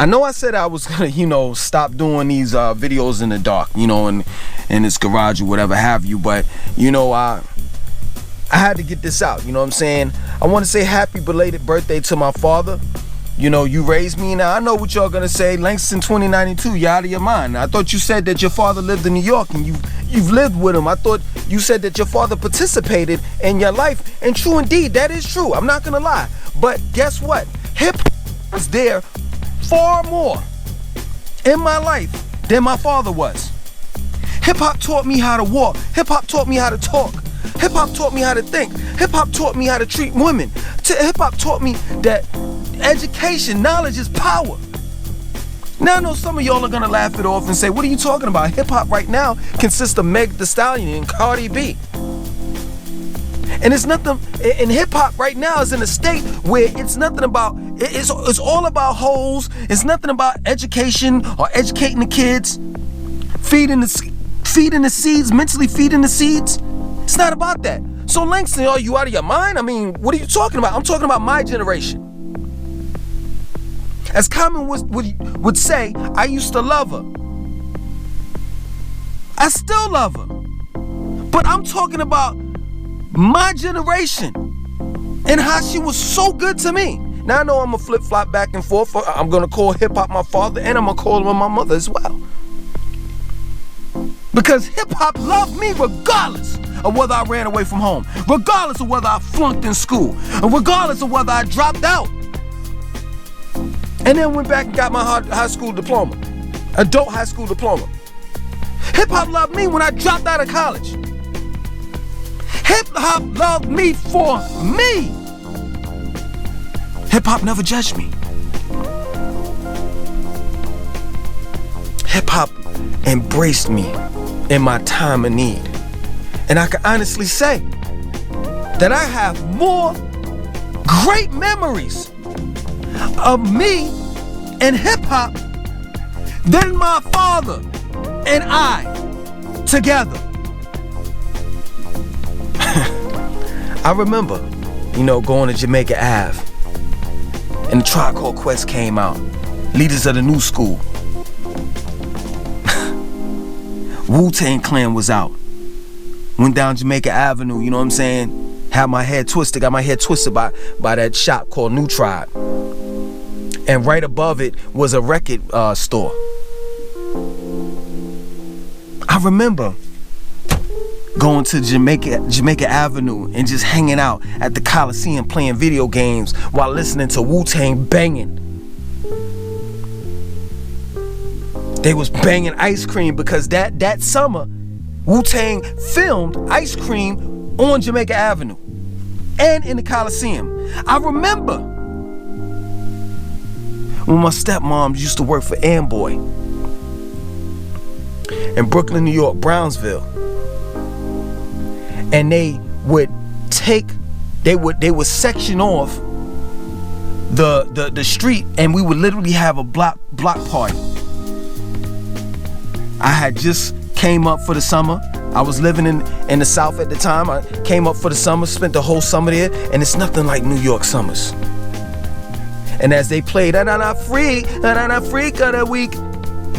I know I said I was gonna, stop doing these videos in the dark, in this garage or whatever have you, but I had to get this out, you know what I'm saying? I want to say happy belated birthday to my father. You raised me. Now I know what y'all gonna say. Langston 2092, you out of your mind. I thought you said that your father lived in New York and you've lived with him. I thought you said that your father participated in your life, and true indeed, that is true. I'm not gonna lie. But guess what? Hip was there far more in my life than my father was. Hip hop taught me how to walk. Hip hop taught me how to talk. Hip hop taught me how to think. Hip hop taught me how to treat women. Hip hop taught me that education, knowledge is power. Now I know some of y'all are gonna laugh it off and say, what are you talking about? Hip hop right now consists of Meg Thee Stallion and Cardi B. And it's nothing, and hip hop right now is in a state where it's nothing about, it's all about hoes. It's nothing about education or educating the kids, feeding the seeds, mentally feeding the seeds. It's not about that. So Langston, are you out of your mind? I mean, what are you talking about? I'm talking about my generation. As Common would say, I used to love her. I still love her. But I'm talking about my generation and how she was so good to me. Now I know I'm gonna flip-flop back and forth. I'm gonna call hip-hop my father, and I'm gonna call him my mother as well. Because hip-hop loved me regardless of whether I ran away from home, regardless of whether I flunked in school, and regardless of whether I dropped out. And then went back and got my high school diploma, adult high school diploma. Hip hop loved me when I dropped out of college. Hip hop loved me for me. Hip hop never judged me. Hip hop embraced me in my time of need. And I can honestly say that I have more great memories of me and hip hop than my father and I together. I remember, going to Jamaica Ave, and the Tribe Called Quest came out, Leaders of the New School. Wu-Tang Clan was out. Went down Jamaica Avenue, you know what I'm saying? Had my head twisted, got my head twisted by that shop called New Tribe. And right above it was a record store. I remember going to Jamaica Avenue and just hanging out at the Coliseum playing video games while listening to Wu-Tang banging. They was banging Ice Cream because that summer Wu-Tang filmed Ice Cream on Jamaica Avenue and in the Coliseum. I remember when my stepmom used to work for Amboy in Brooklyn, New York, Brownsville. And they would section off the street, and we would literally have a block party. I had just came up for the summer. I was living in the South at the time. I came up for the summer, spent the whole summer there, and it's nothing like New York summers. And as they played Na Freak of the Week,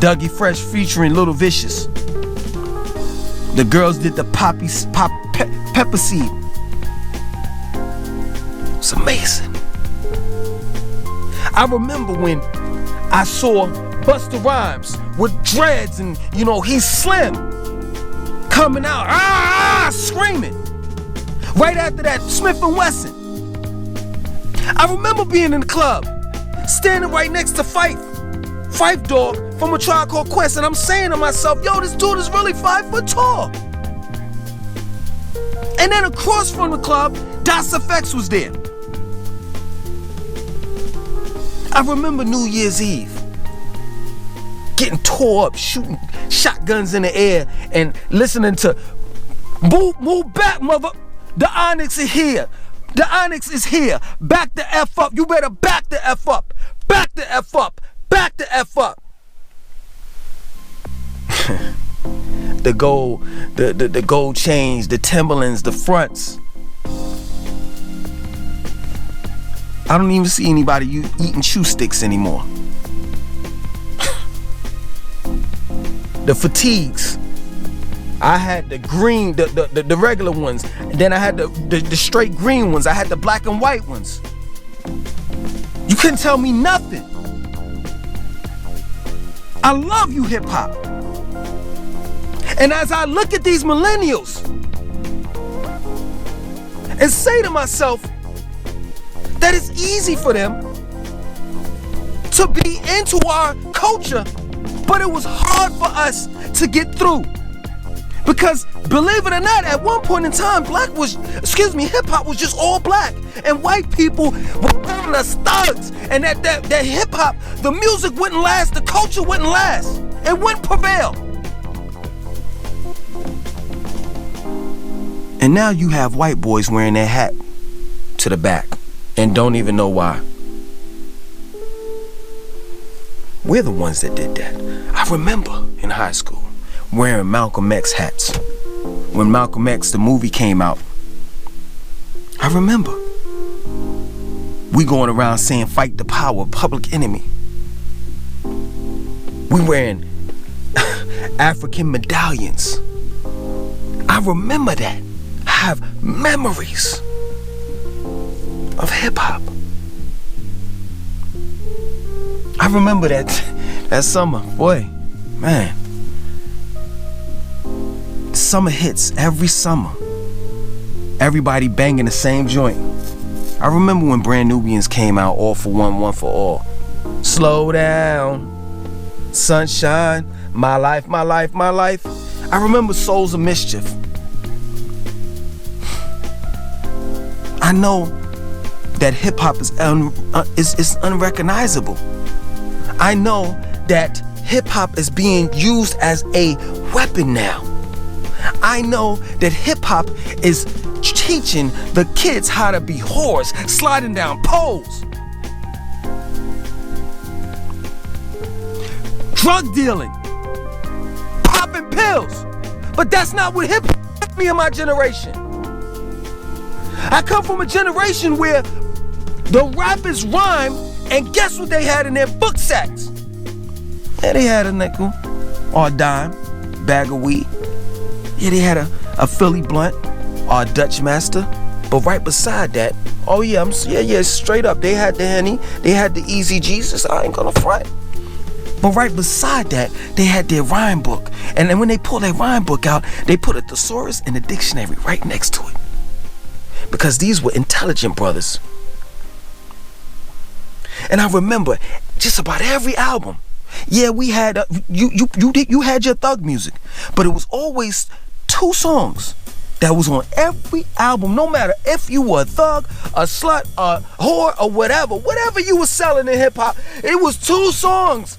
Dougie Fresh featuring Little Vicious. The girls did the pepper seed. It's amazing. I remember when I saw Busta Rhymes with dreads and he's slim, coming out, screaming. Right after that, Smith & Wesson. I remember being in the club, standing right next to Phife Dawg from A Tribe Called Quest, and I'm saying to myself, yo, this dude is really 5 foot tall. And then across from the club, Das FX was there. I remember New Year's Eve, getting tore up, shooting shotguns in the air, and listening to move back, mother. The Onyx is here. The Onyx is here. Back the F up. You better back the F up. Back the F up. Back the F up. The gold chains, the Timberlands, the fronts. I don't even see anybody eating chew sticks anymore. the fatigues. I had the green, the regular ones. And then I had the straight green ones. I had the black and white ones. You couldn't tell me nothing. I love you, hip hop. And as I look at these millennials and say to myself that it's easy for them to be into our culture, but it was hard for us to get through. Because believe it or not, at one point in time, hip hop was just all black. And white people were calling us thugs. And that hip hop, the music wouldn't last, the culture wouldn't last. It wouldn't prevail. And now you have white boys wearing their hat to the back and don't even know why. We're the ones that did that. I remember in high school wearing Malcolm X hats. When Malcolm X, the movie, came out, I remember we going around saying fight the power, Public Enemy. We wearing African medallions. I remember that. I have memories of hip hop. I remember that summer, boy, man. Summer hits every summer. Everybody banging the same joint. I remember when Brand Nubians came out, All for One, One for All. Slow down, sunshine, my life, my life, my life. I remember Souls of Mischief. I know that hip hop is unrecognizable. I know that hip hop is being used as a weapon now. I know that hip hop is teaching the kids how to be whores, sliding down poles, drug dealing, popping pills. But that's not what hip hop is, me and my generation. I come from a generation where the rappers rhyme, and guess what they had in their book sacks? Yeah, they had a nickel or a dime, bag of weed. Yeah, they had a Philly blunt or a Dutch Master. But right beside that, oh yeah, straight up, they had the Henny, they had the Easy Jesus, I ain't gonna front. But right beside that, they had their rhyme book. And then when they pulled their rhyme book out, they put a thesaurus and a dictionary right next to it. Because these were intelligent brothers. And I remember just about every album. Yeah, we had you had your thug music, but it was always 2 songs that was on every album, no matter if you were a thug, a slut, a whore, or whatever you were selling in hip hop. It was 2 songs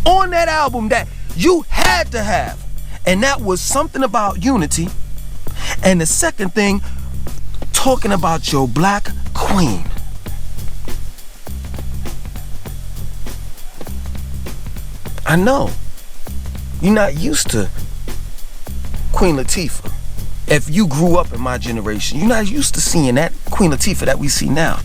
on that album that you had to have, and that was Something About Unity, and the second thing, Talking About Your Black Queen. I know you're not used to Queen Latifah. If you grew up in my generation, you're not used to seeing that Queen Latifah that we see now.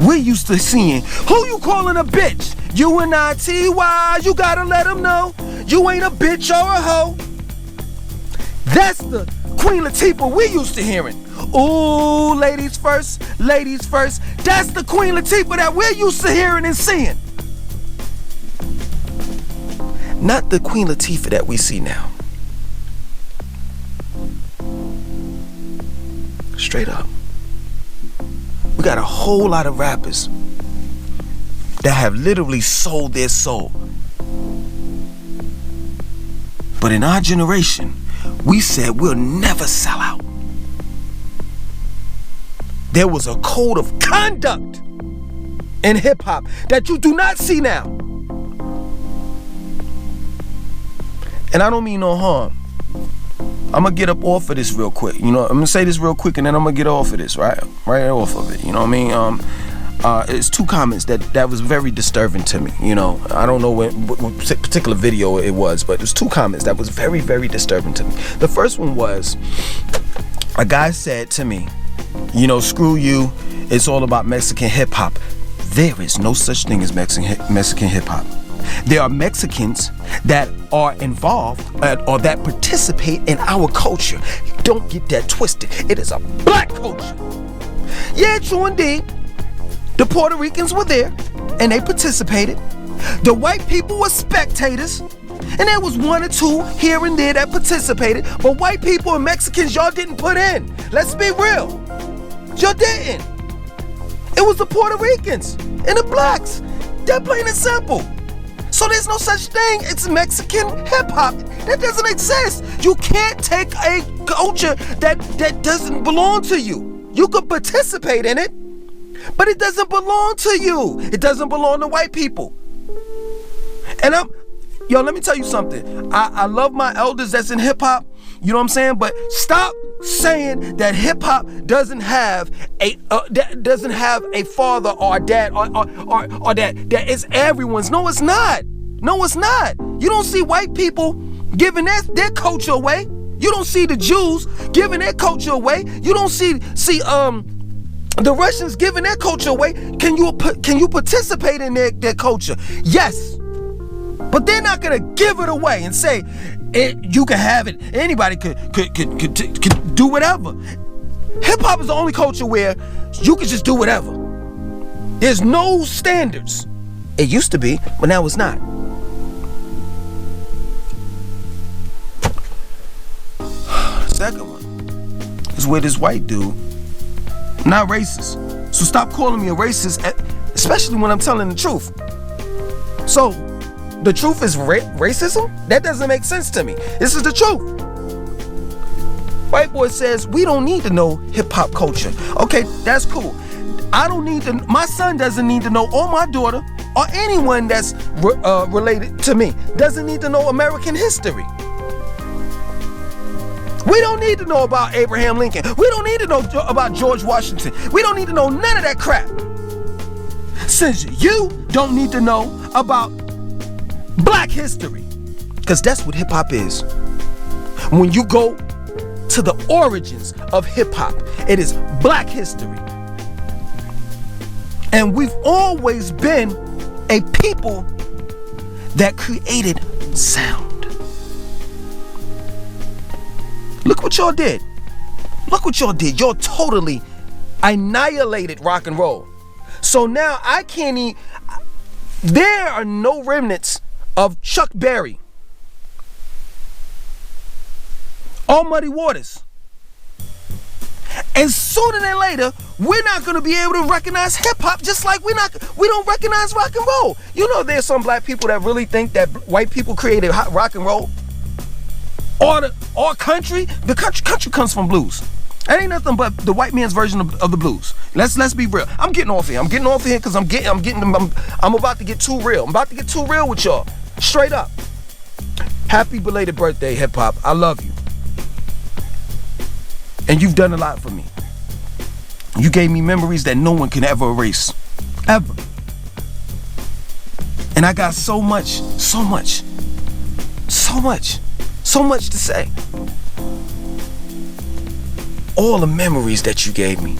We're used to seeing, who you calling a bitch? U-N-I-T-Y, you gotta let them know you ain't a bitch or a hoe. That's the Queen Latifah we used to hearing. Ooh, ladies first, ladies first. That's the Queen Latifah that we're used to hearing and seeing. Not the Queen Latifah that we see now. Straight up. We got a whole lot of rappers that have literally sold their soul. But in our generation, we said we'll never sell out. There was a code of conduct in hip hop that you do not see now. And I don't mean no harm. I'm gonna get up off of this real quick. You know, I'm gonna say this real quick and then I'm gonna get off of this, right off of it. You know what I mean? It's 2 comments that was very disturbing to me. You know, I don't know what particular video it was, but there's 2 comments that was very, very disturbing to me. The first one was, a guy said to me, you know, screw you, it's all about Mexican hip hop. There is no such thing as Mexican hip hop. There are Mexicans that are involved or that participate in our culture. Don't get that twisted. It is a black culture. Yeah, true indeed. The Puerto Ricans were there and they participated. The white people were spectators. And there was one or two here and there that participated. But white people and Mexicans, y'all didn't put in. Let's be real. Y'all didn't. It was the Puerto Ricans and the blacks. They're plain and simple. So there's no such thing. It's Mexican hip hop. That doesn't exist. You can't take a culture that doesn't belong to you. You could participate in it, but it doesn't belong to you. It doesn't belong to white people. And let me tell you something. I love my elders that's in hip hop. You know what I'm saying? But stop saying that hip hop doesn't have a father or a dad or that it's everyone's. No, it's not. No, it's not. You don't see white people giving their culture away. You don't see the Jews giving their culture away. You don't see the Russians giving their culture away. Can you participate in their culture? Yes. But they're not gonna give it away and say you can have it. Anybody could do whatever. Hip hop is the only culture where you can just do whatever. There's no standards. It used to be, but now it's not. Second one is with this white dude. I'm not racist, so stop calling me a racist, especially when I'm telling the truth. So. The truth is racism? That doesn't make sense to me. This is the truth. White boy says we don't need to know hip hop culture. Okay, that's cool. My son doesn't need to know, or my daughter, or anyone that's related to me, doesn't need to know American history. We don't need to know about Abraham Lincoln. We don't need to know about George Washington. We don't need to know none of that crap. Since you don't need to know about black history, because that's what hip hop is. When you go to the origins of hip hop, it is black history. And we've always been a people that created sound. Look what y'all did. Look what y'all did. Y'all totally annihilated rock and roll. So now there are no remnants of Chuck Berry or Muddy Waters. And sooner than later, we're not going to be able to recognize hip hop, just like we don't recognize rock and roll. You know, there's some black people that really think that white people created rock and roll or country. The country comes from blues. That ain't nothing but the white man's version of the blues. Let's be real. I'm getting off here because I'm about to get too real. I'm about to get too real with y'all. Straight up. Happy belated birthday, hip hop. I love you. And you've done a lot for me. You gave me memories that no one can ever erase. Ever. And I got so much to say. All the memories that you gave me.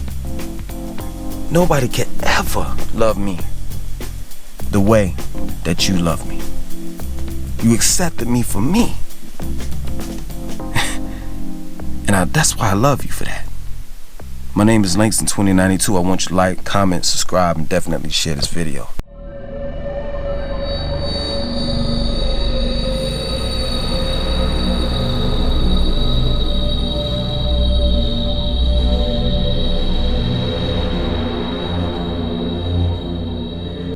Nobody can ever love me the way that you love me. You accepted me for me. And that's why I love you for that. My name is Langston 2092. I want you to like, comment, subscribe, and definitely share this video.